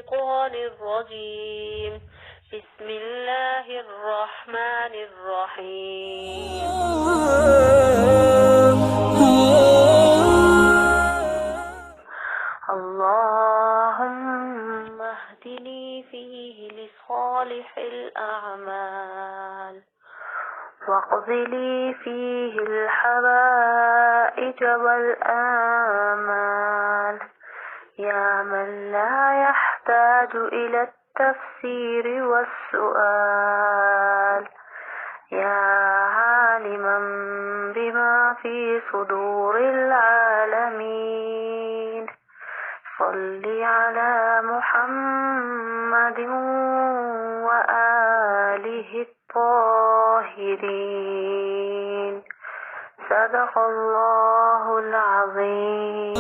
الشيطان الرجيم. بسم الله الرحمن الرحيم. اللهم اهدني فيه لصالح الأعمال، واقض لي فيه الحوائج والآمال، يا من لا يحتاج إلى التفسير والسؤال، يا عالما بما في صدور العالمين. صل على محمد وآله الطاهرين. صدق الله العظيم.